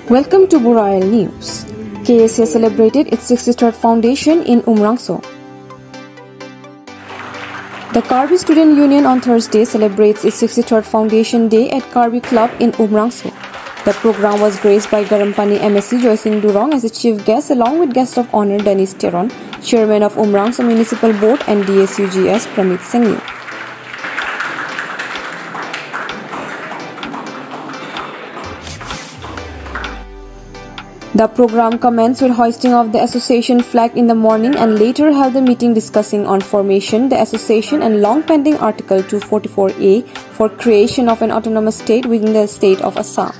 Welcome to Burail News. KSA celebrated its 63rd foundation in Umrangso. The Karbi Student Union on Thursday celebrates its 63rd Foundation Day at Karbi Club in Umrangso. The program was graced by Garampani MSc Joy Singh Durong as a chief guest along with guest of honor Dennis Teron, chairman of Umrangso Municipal Board and DSUGS Pramit Singh. The program commenced with hoisting of the association flag in the morning and later held a meeting discussing on formation, the association and long-pending Article 244A for creation of an autonomous state within the state of Assam.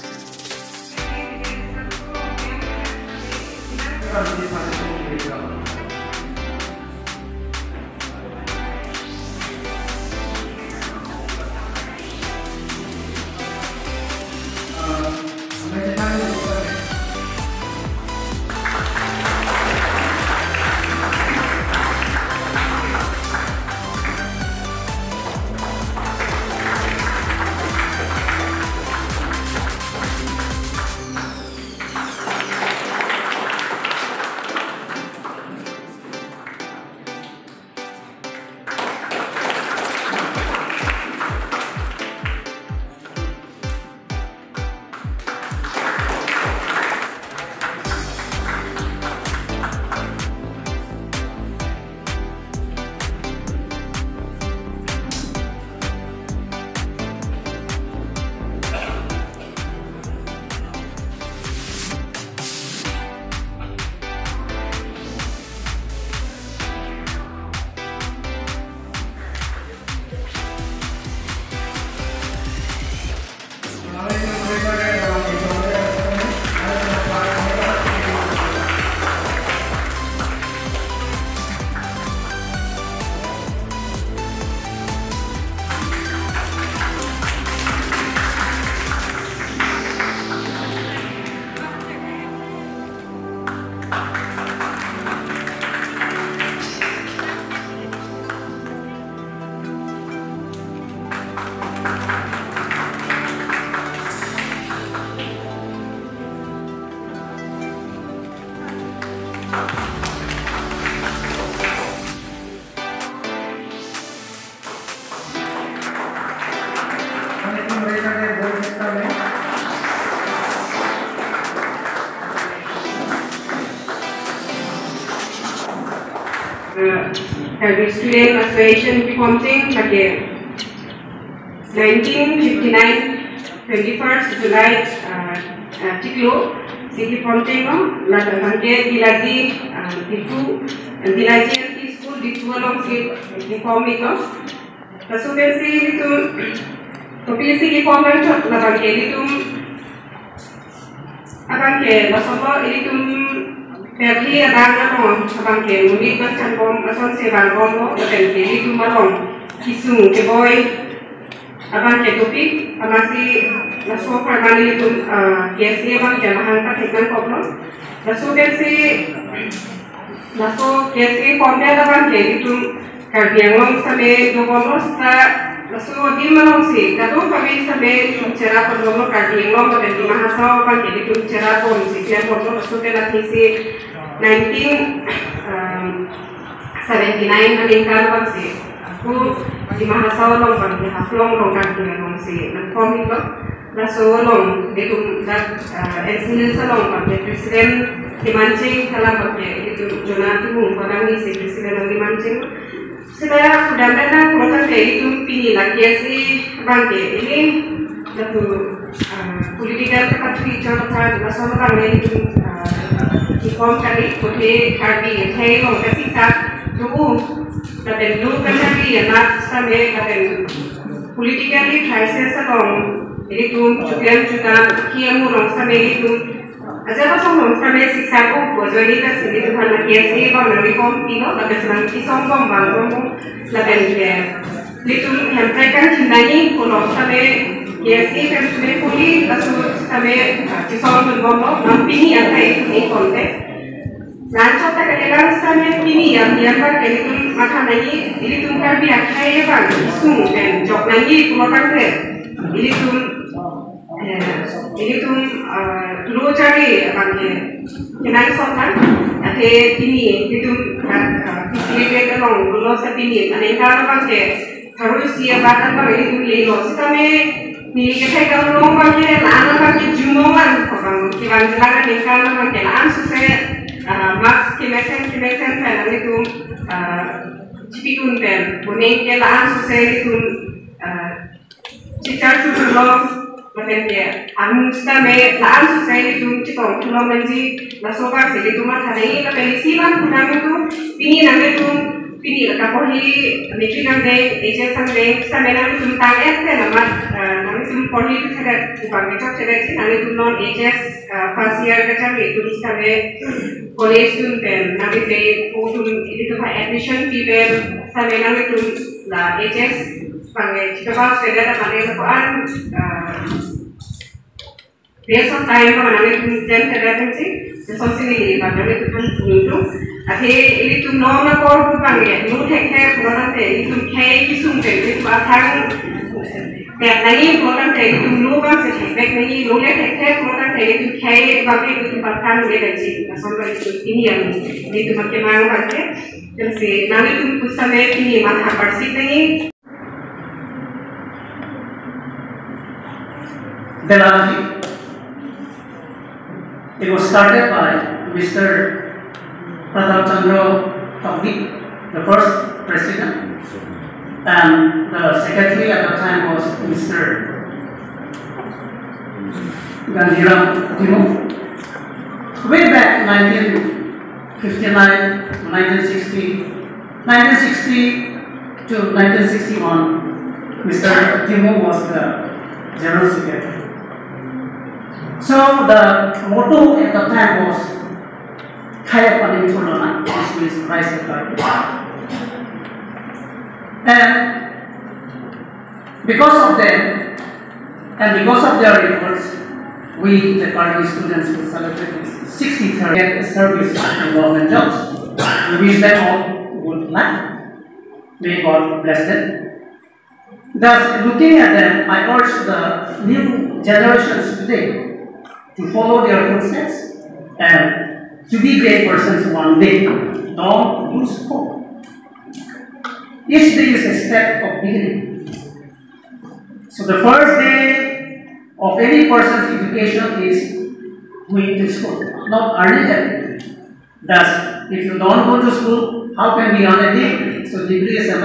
Karbi Student Association Reforming again 1959 21st July Tiklo City Fontaine la Tanke Dilaji Difu Dilaji School Difu along reforming Kasubensi itu Topisi reforming la Tanke itu Abanke Basomo itu Pergi ada orang abang ke mungkin macam bom asal sebang bom dan ke itu malam kisung ke boy abang ke topik amasi masuk permainan itu kiasi abang jangan hantar tekan koplo masuk kiasi kompet abang ke itu kerjaan sampai dua setelah masuk di malam sih kalau kami sampai cara perlu kerjaan dan di mahasiswa abang ke itu cara pun sih dia koplo masuk ke nanti sih 1979 meninggal waktu aku di mahasiswa long di haflong long kan dengan si nonton itu langsung long itu dan ensinyel salong kan presiden dimancing kalau pakai itu Jonathan Mung pada si presiden dimancing saya sudah pernah kalau kayak itu pilih lagi si bangke ini satu political party contohnya langsung orang itu Inform kali boleh kali saya mau kasih tak dulu dan dulu kan kali ya nak sampai kan politically crisis along itu juga kiamu orang sampai itu aja pas orang sampai siksa ko bojoni tak sini tu kan kiasi bang nabi kom tino tapi senang kisong kom bang kom laban dia itu hampir cintanya kalau sampai kiasi kan sampai puli lalu sampai kisong kom nampini apa ini konten Lanjut tak kedengaran sampai ini yang kan itu makan lagi ini tu Karbi akhirnya bang sung dan jok lagi keluarkan ini tu Ini tuh dulu cari bangke kenal sokan, ada ini itu facilitate long dulu sepini, ada yang kalau bangke harus dia bahkan bangke itu lelo, sekarang ni kita kalau long bangke lana bangke jumongan, orang kian jalan yang kalau bangke lana susah max kimesen kan itu cipikun pen, buning ke lana susah itu cicar tu long मतलब हम उसका में लाल society तुम chicken तुम मंजी लसोका से तुम थाने ही का पहले सी बात खुदा में तुम पिनी नंगे तुम पिनी लगा कोई मिट्टी नंगे एजेंट नंगे उसका में नंगे तुम तांगे थे नंगे तुम पढ़ी तो थे ऊपर में चौक चले थे नंगे तुम नॉन एजेंट फर्स्ट ईयर का चल रही तुम उसका में कॉलेज तुम पेन नंगे ते वो तुम इधर तुम एडमिशन फी पेन समय नंगे तुम ला agent panggil kita bahas beda panggil sekolah based on time ko manami jam kada sih something ini panggil itu kan itu ate ini tu normal kor ko panggil nu thek program te itu khai kisum te itu athang kayak lagi program te itu nu kan se thek nahi nu le thek program te itu khai panggil itu athang le gaji sampai itu ini yang itu makin mau pakai jadi nanti tu pusame ini mata bersih nahi Devanji. It was started by Mr. Pratap Chandra Tawdi, the first president, and the secretary at the time was Mr. Gandhiram Timo. Way back 1959, 1960 to 1961, Mr. Timo was the General Secretary. So the motto at the time was Kaya Panintulana, which means Christ the Lord. And because of them, and because of their efforts, we, the Kargi students, will celebrate this 63rd service in government jobs. We wish them all good luck. May God bless them. Thus, looking at them, I urge the new generations today to follow their footsteps and to be great persons one day. Don't lose hope. Each day is a step of beginning. So the first day of any person's education is going to school, not earning everything. Thus, if you don't go to school, how can we earn a degree? So degree is a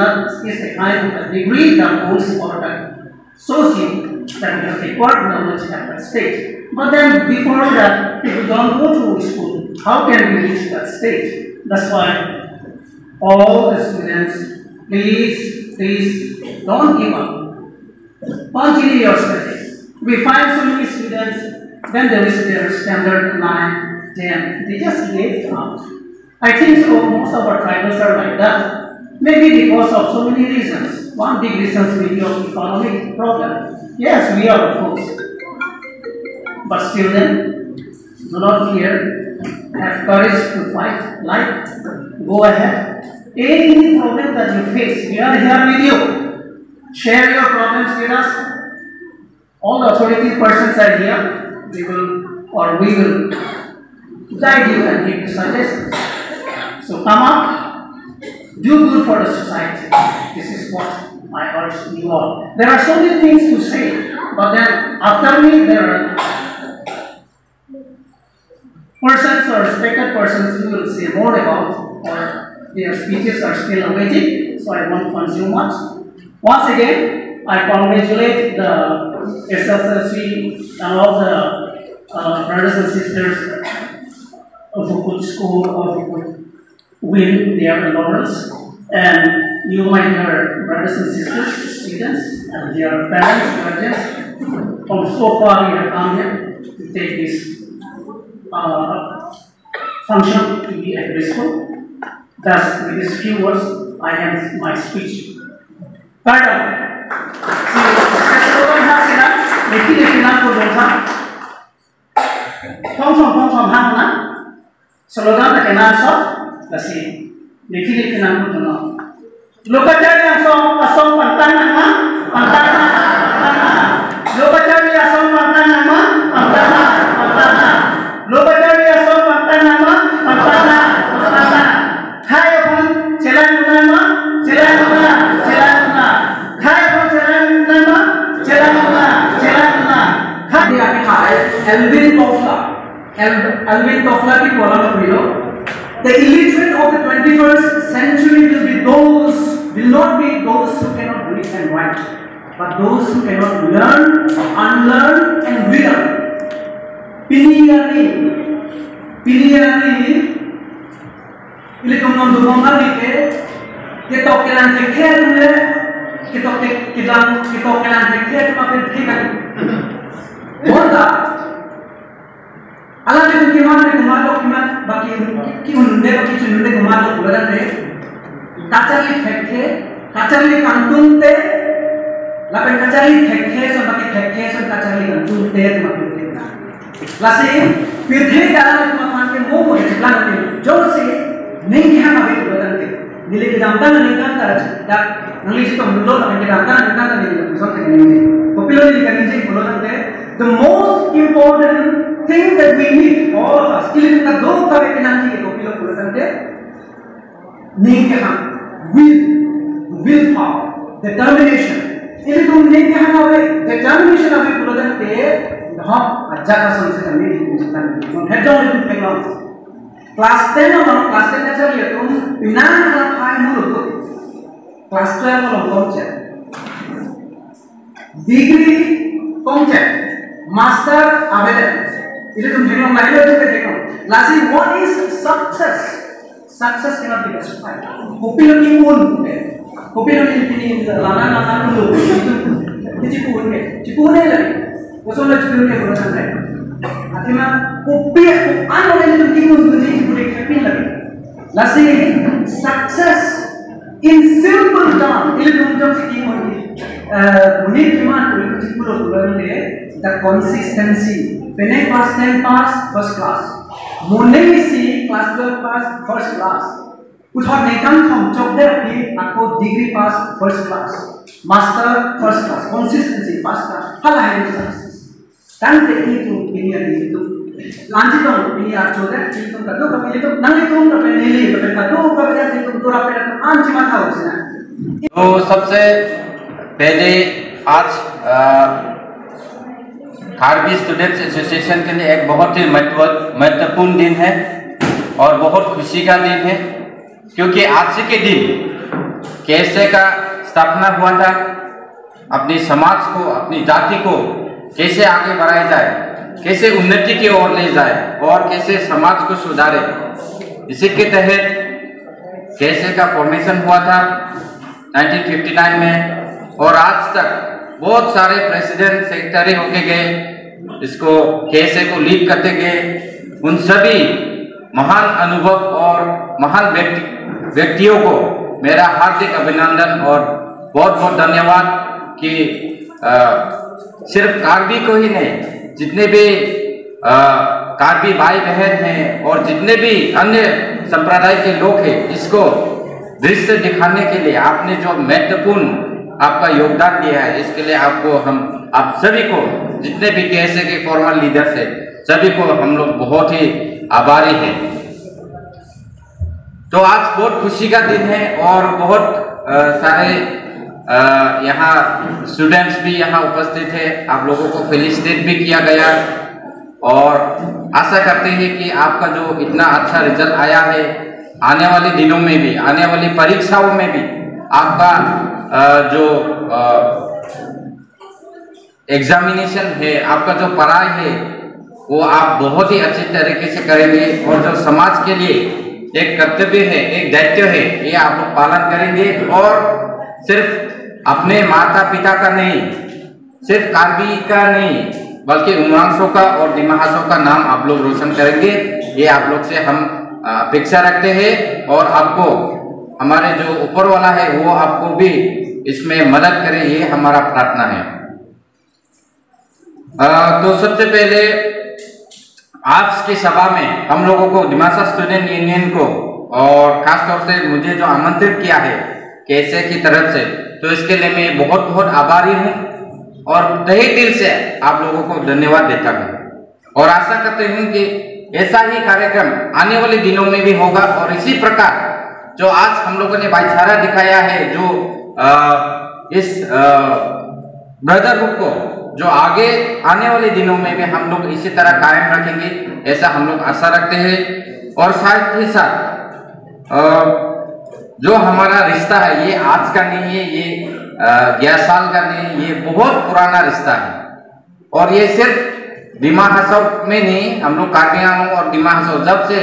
kind of a degree that holds or that shows you that you have acquired knowledge at that stage. But then before that, if you don't go to school, how can we reach that stage? That's why all the students, please don't give up. Continue your studies. We find so many students, when they reach their standard 9, 10, they just gave up. I think so, most of our tribals are like that. Maybe because of so many reasons. One big reason may be of economic problem. Yes, we are opposed. But still then, do not fear. Have courage to fight life. Go ahead. Any problem that you face, we are here with you. Share your problems with us. All the authority persons are here. We will guide you and give you suggestions. So come up. Do good for the society. This is what I urge you all. There are so many things to say, but then after me there are persons or respected persons who will say more about, or their speeches are still awaiting, so I won't consume much. Once again, I congratulate the SSLC and all the brothers and sisters who could score or who could win their laurels, and you, my dear brothers and sisters, students, and their parents, guardians, from so far we have come here to take this function to be graceful. Thus, with these few words, I end my speech. Pardon. Slogan terkenal so, kasi dipilih kenang kuno. Luka cari asong pantan na, luka cari asong pantan Alvin Toffler की column में लो, the illiterate of the 21st century will not be those who cannot read and write, but those who cannot learn, unlearn and relearn. Pilihan ini, ini kemudian berkembang kita kelan fikir ni, kita kelan fikir tu apa fikir? Bola, alam itu kiman bagi kiun bagi cunde kumalo bulan ni, kacari fikir, kacari kantung te, lapen kacari fikir so bagi fikir so kacari kantung te tu apa fikir? Lasi, fikir dalam itu macam mau jelas ni, jauh sih, नहीं क्या हमें तो बदलते नीले के दाम ताना नहीं करता है नली से तो मुल्लो ना के दाम ताना नहीं करता नहीं सोचते नहीं पॉपुलर नहीं करनी चाहिए बोलो ना the most important thing that we need all of us इसलिए का दो का एक नाम चाहिए पॉपुलर बोलो ना नहीं क्या will power determination इसलिए तुम नहीं क्या हमारे determination अभी बोलो ना हाँ अच्छा का समझ करने की चिंता नहीं तुम हेड जाओ लेकिन फेंक Kelas 10 orang kelas 10 aja lihat tuh pinang kalau kain mulu tuh kelas 12 kalau konsep degree konsep master abeden itu tuh jadi lagi aja kita lasi what is success cannot be described kopi lagi ini lama dulu itu cipuun lagi kosong lagi cipuun boleh sampai akhirnya kopi anu yang itu kimun tuh boleh happy lagi. Lasi success in simple term ini tuh jam si kimun ini kiman tuh itu cipulo bulan deh the consistency. Pene class 10 pass first class, mone si class 12 pass first class. उठा नेकम थम चौक दे रखी आपको degree पास first class, master first class, consistency first class. हला है success. Tante itu ini itu lanjut dong ini aja itu kado kami itu nanti tuh kami nilai kami kado kami jadi itu tuh apa itu anci mata उसने तो सबसे पहले आज Karbi students association के लिए एक बहुत ही महत्वपूर्ण दिन है और बहुत खुशी का दिन है क्योंकि आज के दिन कैसे का स्थापना हुआ था अपनी समाज को अपनी जाति को कैसे आगे बढ़ाया जाए कैसे उन्नति की ओर ले जाए और कैसे समाज को सुधारे इसी के तहत कैसे का फॉर्मेशन हुआ था 1959 में और आज तक बहुत सारे प्रेसिडेंट सेक्रेटरी होके गए इसको कैसे को लीड करते गए उन सभी महान अनुभव और महान व्यक्तियों को मेरा हार्दिक अभिनंदन और बहुत बहुत धन्यवाद कि सिर्फ कार्बी को ही नहीं जितने भी कार्बी भाई बहन हैं और जितने भी अन्य संप्रदाय के लोग हैं इसको दृश्य दिखाने के लिए आपने जो महत्वपूर्ण आपका योगदान दिया है इसके लिए आपको आप सभी को जितने भी कैसे के फॉर्मल लीडर्स हैं सभी को हम लोग बहुत ही आभारी हैं। तो आज बहुत खुशी का दिन है और बहुत सारे यहाँ स्टूडेंट्स भी यहाँ उपस्थित है आप लोगों को फेलिसिटेट भी किया गया और आशा करते हैं कि आपका जो इतना अच्छा रिजल्ट आया है आने वाले दिनों में भी आने वाली परीक्षाओं में भी आपका जो एग्जामिनेशन है आपका जो पढ़ाई है वो आप बहुत ही अच्छे तरीके से करेंगे और जो समाज के लिए एक कर्तव्य है एक दायित्व है ये आप लोग पालन करेंगे और सिर्फ अपने माता पिता का नहीं सिर्फ कार्बी का नहीं बल्कि उमरांसों का और दिमाहासों का नाम आप लोग रोशन करेंगे ये आप लोग से हम अपेक्षा रखते हैं और आपको हमारे जो ऊपर वाला है वो आपको भी इसमें मदद करे ये हमारा प्रार्थना है। तो सबसे पहले आज की सभा में हम लोगों को दिमासा स्टूडेंट यूनियन को और खासतौर से मुझे जो आमंत्रित किया है कैसे की तरफ से तो इसके लिए मैं बहुत बहुत आभारी हूँ और तहे दिल से आप लोगों को धन्यवाद देता हूँ और आशा करते हूँ कि ऐसा ही कार्यक्रम आने वाले दिनों में भी होगा और इसी प्रकार जो आज हम लोगों ने भाईचारा दिखाया है जो इस ब्रदरहुड को जो आगे आने वाले दिनों में भी हम लोग इसी तरह कायम रखेंगे, ऐसा हम लोग आशा रखते हैं। और साथ ही साथ जो हमारा रिश्ता है ये आज का नहीं है, ये 11 साल का नहीं है, ये बहुत पुराना रिश्ता है। और ये सिर्फ दिमा हसब में नहीं, हम लोग कार्बी आंगों और दिमा हसब जब से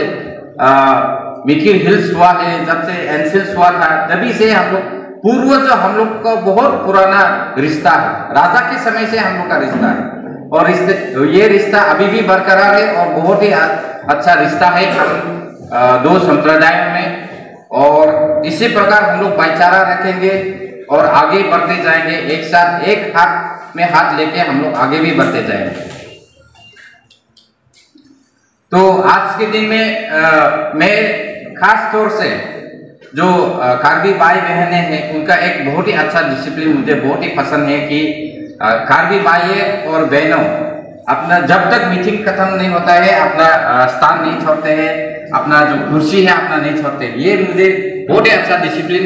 मिकिर हिल्स हुआ है, जब से एनसिल्स हुआ था, तभी से हम लोग पूर्वज हम लोग का बहुत पुराना रिश्ता है, राजा के समय से हम लोग का रिश्ता है। और ये रिश्ता अभी भी बरकरार है और बहुत ही अच्छा रिश्ता है हम दो संप्रदायों में। और इसी प्रकार हम लोग भाईचारा रखेंगे और आगे बढ़ते जाएंगे, एक साथ एक हाथ में हाथ लेके हम लोग आगे भी बढ़ते जाएंगे। तो आज के दिन में मैं खास तौर से जो कार्बी भाई बहनें हैं उनका एक बहुत ही अच्छा डिसिप्लिन मुझे बहुत ही पसंद है कि कार्बी भाई और बहनों अपना जब तक मीटिंग खत्म नहीं होता है अपना स्थान नहीं छोड़ते हैं, अपना जो कुर्सी है अपना नहीं छोड़ते। ये मुझे बहुत ही अच्छा डिसिप्लिन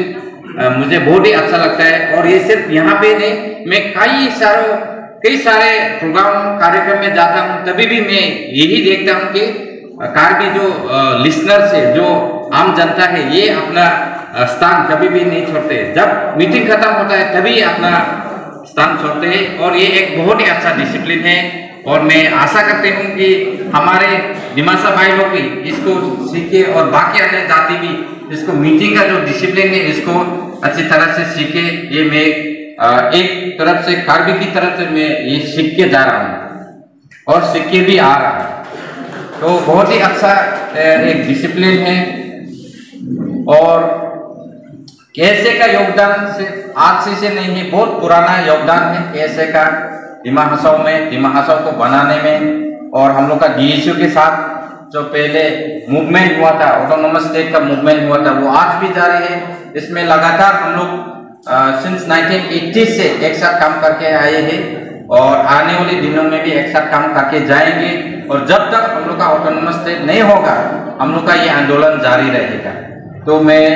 मुझे बहुत ही अच्छा लगता है। और ये सिर्फ यहाँ पे नहीं, मैं कई सारे प्रोग्राम कार्यक्रम में जाता हूँ, तभी भी मैं यही देखता हूँ कि कार्बी जो लिसनर्स है, जो आम जनता है, ये अपना स्थान कभी भी नहीं छोड़ते। जब मीटिंग खत्म होता है तभी अपना स्थान छोड़ते हैं और ये एक बहुत ही अच्छा डिसिप्लिन है। और मैं आशा करते हूँ कि हमारे दिमासा भाई लोग भी इसको सीखे और बाकी अन्य जाति भी इसको मीटिंग का जो डिसिप्लिन है इसको अच्छी तरह से सीखे। ये मैं एक तरफ से कार्बी की तरफ से मैं ये सीख के जा रहा हूँ और सीख के भी आ रहा हूँ। तो बहुत ही अच्छा एक डिसिप्लिन है। और कैसे का योगदान सिर्फ आज से नहीं है, बहुत पुराना योगदान है कैसे का दिमा हसब में, दिमा हसब को बनाने में। और हम लोग का DSU के साथ जो पहले मूवमेंट हुआ था, ऑटोनोमस स्टेट का मूवमेंट हुआ था, वो आज भी जारी है। इसमें लगातार हम लोग सिंस 1980 से एक साथ काम करके आए हैं और आने वाले दिनों में भी एक साथ काम करके जाएंगे। और जब तक हम लोग का ऑटोनोमस स्टेट नहीं होगा हम लोग का ये आंदोलन जारी रहेगा। तो मैं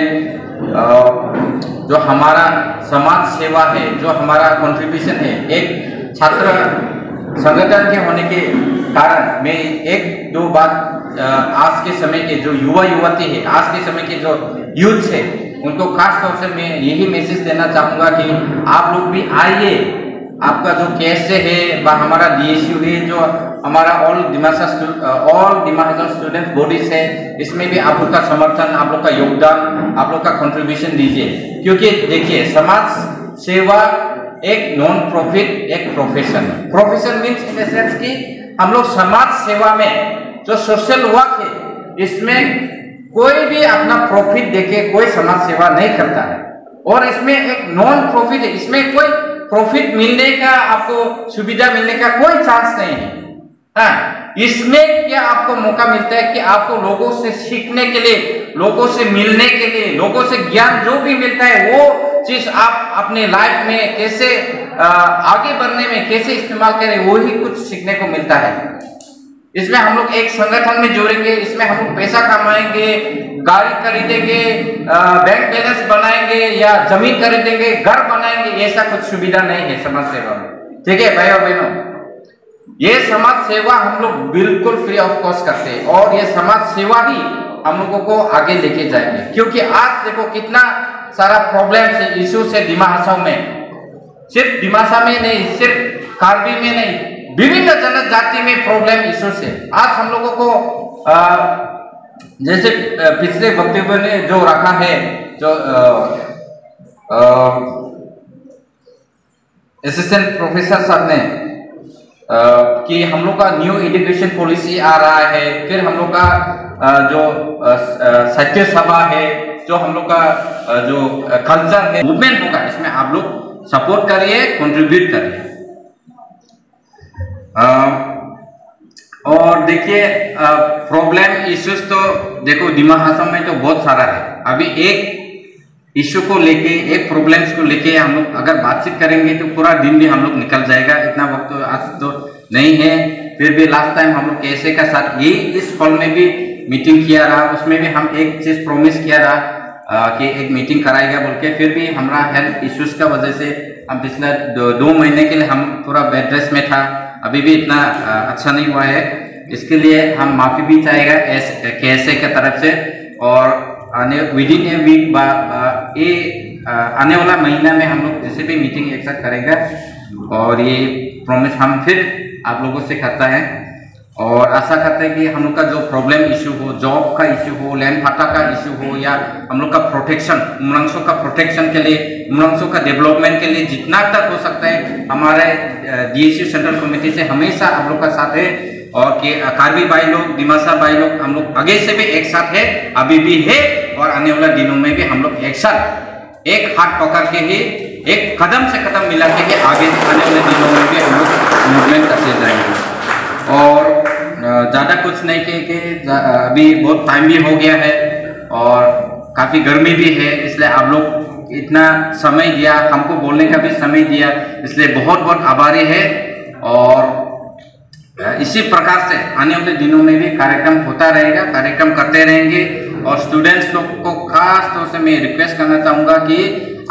जो हमारा समाज सेवा है, जो हमारा कंट्रीब्यूशन है, एक छात्र संगठन के होने के कारण मैं एक दो बात आज के समय के जो युवा युवती है, आज के समय के जो यूथ है, उनको खास तौर से मैं यही मैसेज देना चाहूँगा कि आप लोग भी आइए। आपका जो कैसे है व हमारा DSU है, जो हमारा ऑल दिमासा स्टूडेंट बॉडीज है, इसमें भी आप लोग का समर्थन, आप लोग का योगदान, आप लोग का कंट्रीब्यूशन दीजिए। क्योंकि देखिए समाज सेवा एक नॉन प्रॉफिट एक प्रोफेशन है। Profession means in the sense कि हम लोग समाज सेवा में जो सोशल वर्क है इसमें कोई भी अपना प्रॉफिट देके कोई समाज सेवा नहीं करता है। और इसमें एक नॉन प्रॉफिट है, इसमें कोई प्रॉफिट मिलने का, आपको सुविधा मिलने का कोई चांस नहीं है। हाँ, इसमें क्या आपको मौका मिलता है कि आपको लोगों से सीखने के लिए, लोगों से मिलने के लिए, लोगों से ज्ञान जो भी मिलता है वो चीज आप अपने लाइफ में कैसे आगे बढ़ने में कैसे इस्तेमाल करें, वो ही कुछ सीखने को मिलता है। इसमें हम लोग एक संगठन में जोड़ेंगे, इसमें हम लोग पैसा कमाएंगे, गाड़ी खरीदेंगे, बैंक बैलेंस बनाएंगे या जमीन खरीदेंगे, घर बनाएंगे, ऐसा कुछ सुविधा नहीं है समाज सेवा में। ठीक है भाई और बहनों, ये समाज सेवा हम लोग बिल्कुल फ्री ऑफ कॉस्ट करते हैं और ये समाज सेवा ही हम लोगों को आगे लेके जाएंगे। क्योंकि आज देखो कितना सारा प्रॉब्लम है, इश्यूज है दिमा हसब में, सिर्फ दिमासा में नहीं, सिर्फ कार्बी में नहीं, विभिन्न जनजाति में प्रॉब्लम इश्यूज है। आज हम लोगों को जैसे पिछले वक्तव्य ने जो रखा है, जो असिस्टेंट प्रोफेसर साहब ने कि हम लोग का न्यू एजुकेशन पॉलिसी आ रहा है, फिर हम लोग का जो साहित्य सभा है, जो हम लोग का जो कल्चर है, मूवमेंट होगा, इसमें आप लोग सपोर्ट करिए, कंट्रीब्यूट करिए। और देखिए प्रॉब्लम इश्यूज तो देखो दिमा हसब में तो बहुत सारा है। अभी एक इश्यू को लेके, एक प्रॉब्लम्स को लेके हम लोग अगर बातचीत करेंगे तो पूरा दिन भी हम लोग निकल जाएगा, इतना वक्त तो आज तो नहीं है। फिर भी लास्ट टाइम हम लोग कैसे का साथ ये इस हॉल में भी मीटिंग किया रहा, उसमें भी हम एक चीज प्रॉमिस किया रहा कि एक मीटिंग कराएगा बोल के, फिर भी हमारा हेल्थ इश्यूज का वजह से हम पिछले 2 महीने के लिए हम पूरा बेड रेस्ट में था, अभी भी इतना अच्छा नहीं हुआ है। इसके लिए हम माफ़ी भी चाहेगा KSA के तरफ से, और विदिन ए वीक आने वाला महीना में हम लोग जैसे भी मीटिंग एक साथ करेंगे, और ये प्रॉमिस हम फिर आप लोगों से करता है, और आशा करते हैं कि हम लोग का जो प्रॉब्लम इशू हो, जॉब का इशू हो, लैंड फाटा का इशू हो, या हम लोग का प्रोटेक्शन, उमरांसो का प्रोटेक्शन के लिए, उमरांसो का डेवलपमेंट के लिए जितना तक हो सकता है हमारे DSU सेंट्रल कमेटी से हमेशा आप लोग का साथ है, और कार्बी भाई लोग, दिमासा भाई लोग, हम लोग आगे से भी एक साथ है, अभी भी है, और आने वाला दिनों में भी हम लोग एक साथ एक हाथ पकड़ के ही एक कदम से कदम मिला के आगे आने वाले दिनों में भी हम लोग मूवमेंट करते जाएंगे। और ज़्यादा कुछ नहीं कि अभी बहुत टाइम भी हो गया है और काफ़ी गर्मी भी है, इसलिए आप लोग इतना समय दिया, हमको बोलने का भी समय दिया, इसलिए बहुत बहुत आभारी है। और इसी प्रकार से आने वाले दिनों में भी कार्यक्रम होता रहेगा, कार्यक्रम करते रहेंगे। और स्टूडेंट्स लोग को खास तौर से मैं रिक्वेस्ट करना चाहूँगा कि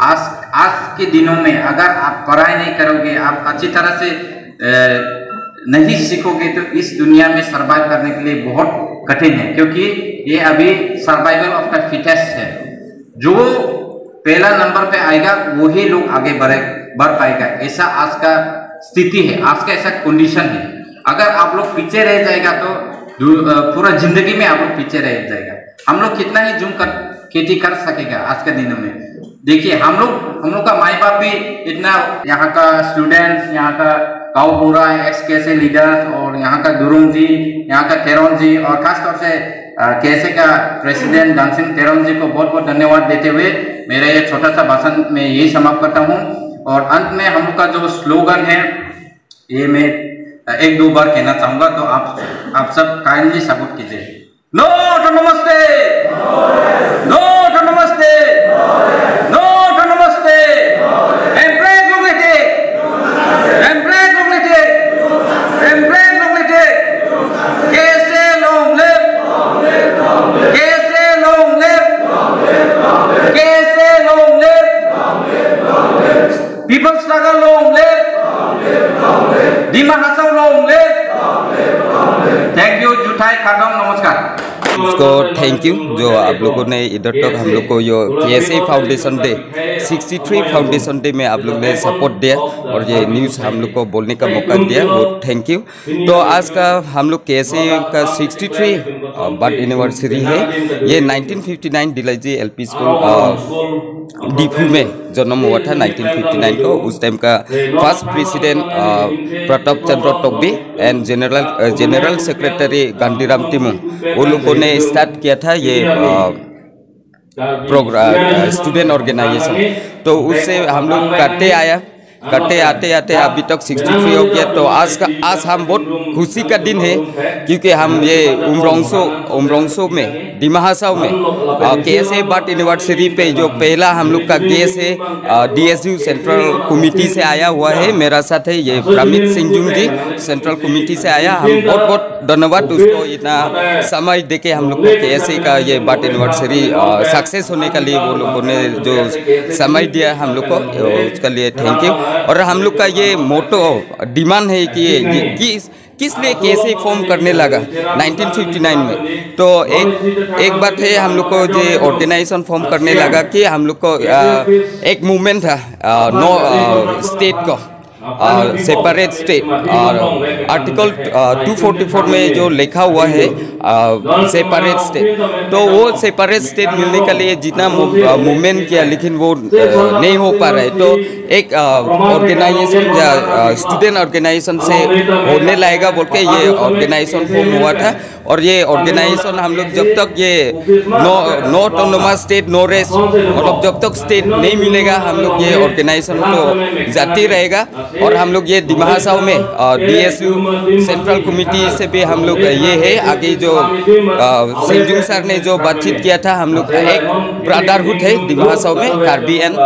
आज के दिनों में अगर आप पढ़ाई नहीं करोगे, आप अच्छी तरह से नहीं सीखोगे, तो इस दुनिया में सर्वाइव करने के लिए बहुत कठिन है, क्योंकि ये अभी सर्वाइवल ऑफ द फिटेस्ट है। जो पहला नंबर पे आएगा वही लोग आगे बढ़ पाएगा, ऐसा आज का स्थिति है, आज का ऐसा कंडीशन है। अगर आप लोग पीछे रह जाएगा तो पूरा जिंदगी में आप लोग पीछे रह जाएगा। हम लोग कितना ही जूम कर खेती कर सकेगा आज के दिनों में। देखिए हम लोग का माई बाप भी इतना, यहाँ का स्टूडेंट्स, यहाँ का काउपुरा XKSA लीडर्स, और यहाँ का दुरुंग जी, यहाँ का तेरोन जी, और खास तौर से KSA का प्रेसिडेंट दानसिंह तेरोन जी को बहुत बहुत धन्यवाद देते हुए मेरा ये छोटा सा भाषण में यही समाप्त करता हूँ। और अंत में हम लोग का जो स्लोगन है ये मैं 1-2 बार कहना चाहूँगा, तो आप सब काइंडली सपोर्ट कीजिए। No to namaste, no to namaste, no to namaste, empress लोगलेटे, एम्प्रेस लोगलेटे, एम्प्रेस लोगलेटे, KSA long live, KSA long live, KSA long live, people struggle long live, Dima Hassan long live, thank you जुठाई खादम, नमस्कार। उसको थैंक यू जो आप लोगों ने इधर तक हम लोग को यो KSA foundation day 63 foundation day में आप लोग ने सपोर्ट दिया और ये न्यूज़ हम लोग को बोलने का मौका दिया, वो थैंक यू। तो आज का हम लोग KSA का 63 बर्थ एनिवर्सरी है। ये 1959 डिलाइजी LP स्कूल डिफू में जन्म हुआ था 1959 को। उस टाइम का first president Pratap Chandra Tokbi and general secretary Gandhiram Timu, वो लोगों ने स्टार्ट किया था ये प्रोग्राम स्टूडेंट ऑर्गेनाइजेशन। तो उससे हम लोग करते आते अभी तक 63 हो गया। तो आज हम बहुत खुशी का दिन है, क्योंकि हम ये उमरोंगसो में डिमा हासाओ में KSA बर्थ एनिवर्सरी पे जो पहला हम लोग का गेस्ट है DSU सेंट्रल कमेटी से आया हुआ है, मेरा साथ है ये प्रमित सिंह जी, सेंट्रल कमेटी से आया। हम बहुत धन्यवाद उसको, इतना समय देके हम लोग को KSA का ये बर्थ एनिवर्सरी सक्सेस होने के लिए वो लोगों ने जो समय दिया हम लोग को, उसके लिए थैंक यू। और हम लोग का ये मोटो डिमांड है कि किस लिए KSA फॉर्म करने लगा 1959 में। तो एक बात है, हम लोग को ये ऑर्गेनाइजेशन फॉर्म करने लगा कि हम लोग को एक मूवमेंट था नो स्टेट को सेपरेट स्टेट, और आर्टिकल 244 में जो लिखा हुआ है सेपरेट स्टेट, तो वो सेपरेट स्टेट मिलने के लिए जितना मूवमेंट किया लेकिन वो नहीं हो पा रहा है। तो एक ऑर्गेनाइजेशन या स्टूडेंट ऑर्गेनाइजेशन से होने लगेगा बोल के ये ऑर्गेनाइजेशन फॉर्म हुआ था। और ये ऑर्गेनाइजेशन हम लोग जब तक ये no autonomous state no rest, मतलब जब तक स्टेट नहीं मिलेगा हम लोग ये ऑर्गेनाइजेशन तो जाती रहेगा। और हम लोग ये डिमा हासाओ में DSU सेंट्रल कमेटी से भी हम लोग ये है आगे जो सिंजुंग सर ने जो बातचीत किया था, हम लोग एक ब्रदरहुड है डिमा हासाओ में, कार्बी एंड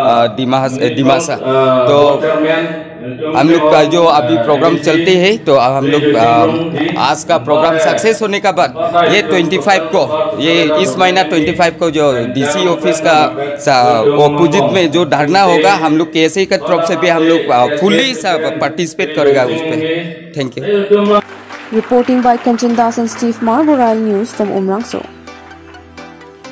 डिमासा। तो हम लोग का जो अभी प्रोग्राम चलते हैं, तो हम लोग आज का प्रोग्राम सक्सेस होने का बाद ये 25 को, ये इस महीना 25 को जो DC ऑफिस का ऑपोजिट में जो धरना होगा, हम लोग KSA की तरफ से भी हम लोग फुल्ली पार्टिसिपेट करेगा उस पर। Thank you. Reporting by Kanchan Das and Steve Marboral, News from Umrangso.